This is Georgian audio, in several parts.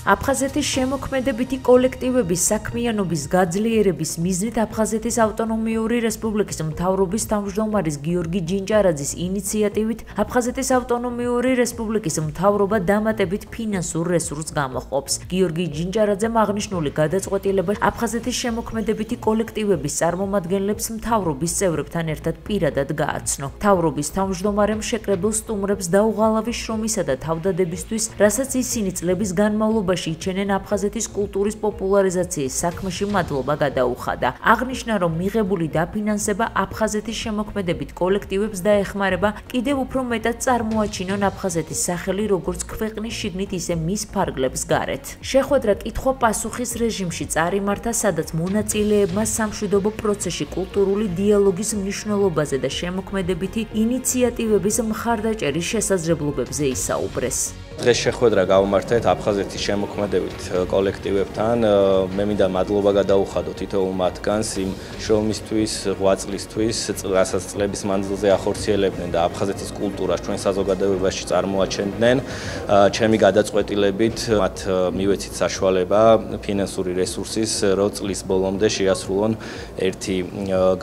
აფხაზეთის შემოქმედებითი კოლექტივების საქმიანობის გაძლიერების მიზნით აფხაზეთის ავტონომიური რესპუბლიკის მთავრობის თავმჯდომარის გიორგი ჯინჯარაძის ინიციატივით აფხაზეთის ავტონომიური რესპუბლიკის მთავრობა დამატებით ფინანსურ რესურსს გამოყოფს. გიორგი ჯინჯარაძემ აღნიშნული გადაწყვეტილება აფხაზეთის შემოქმედებითი კოლექტივების წარმომადგენლებს მთავრობის წევრებთან ერთად პირადად გააცნო. მთავრობის თავმჯდომარემ შეკრებილ სტუმრებს დაუღალავი შრომისა და თავდადებისთვის, რასაც ისინი წლების განმავლობაში იჩენენ აფხაზეთის კულტურის პოპულარიზაციის საქმეში მადლობა გადაუხადა. აღნიშნა, რომ მიღებული დაფინანსება აფხაზეთის შემოქმედებით კოლექტივებს დაეხმარება კიდევ უფრო მეტად წარმოაჩინონ აფხაზეთის სახელი როგორც ქვეყნის შიგნით, ისე მის ფარგლებს გარეთ. შეხვედრა კითხვა-პასუხის რეჟიმში წარიმართა, სადაც მონაწილეებმა სამშვიდობო პროცესში კულტურული დიალოგის მნიშვნელობაზე და შემოქმედებითი ინიციატივების მხარდაჭერის შესაძლებლობებზე ისაუბრეს. დღეს შეხვედრა გავმართეთ აფხაზეთის შემოქმედებით კოლექტივებთან. მე მინდა მადლობა გადაუხადო თითოეულ მათგანს იმ შრომისთვის, ღვაწლისთვის, რასაც წლების მანძილზე ახორციელებდნენ და აფხაზეთის კულტურას ჩვენ საზოგადოებაში წარმოაჩენდნენ. ჩემი გადაწყვეტილებით მათ მივეცით საშუალება ფინანსური რესურსის, რომ წლის ბოლომდე შეასრულონ ერთი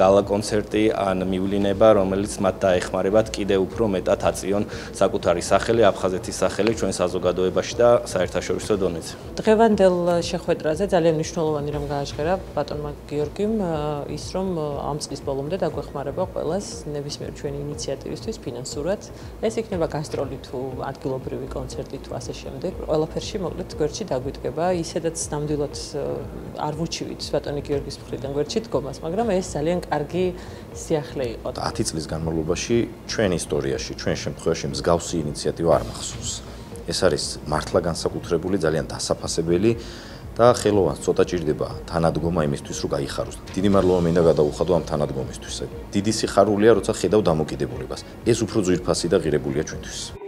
გალა კონცერტი ან მივლინება, რომელიც მათ დაეხმარებათ კიდევ უფრო მეტად აწიონ საკუთარი სახელი, აფხაზეთის სახელი ჩვენ საზოგადოებაში და საერთაშორისო დონეზე. დღევანდელ შეხვედრაზე ძალიან მნიშვნელოვანი რამ გააჟღერა ბატონმა გიორგიმ ის, რომ ამ წლის ბოლომდე დაგვეხმარება ყველას ნებისმიერ ჩვენი ინიციატივისთვის ფინანსურად. ეს იქნება გასტროლი თუ ადგილობრივი კონცერტი თუ ასე შემდეგ. ყველაფერში მოკლედ გვერდში დაგვიდგება, ისედაც ნამდვილად არ ვუჩივით ბატონი გიორგის მხრიდან გვერდში დგომას, მაგრამ ეს ძალიან კარგი სიახლე იყო. 10 წლის განმავლობაში ჩვენ ისტორიაში, ჩვენ შემთხვევაში მსგავსი ინიციატივა არ მახსოვს. ეს არის მართლა განსაკუთრებული, ძალიან დასაფასებელი და ხელოვანს ცოტა ჭირდება თანადგომა იმისთვის, რომ გაიხაროს. დიდი მადლობა მინდა გადაუხადო ამ თანადგომისთვის. დიდი სიხარულია, როცა ხედავ დამოკიდებულებას. ეს უფრო ძვირფასი და ღირებულია ჩვენთვის.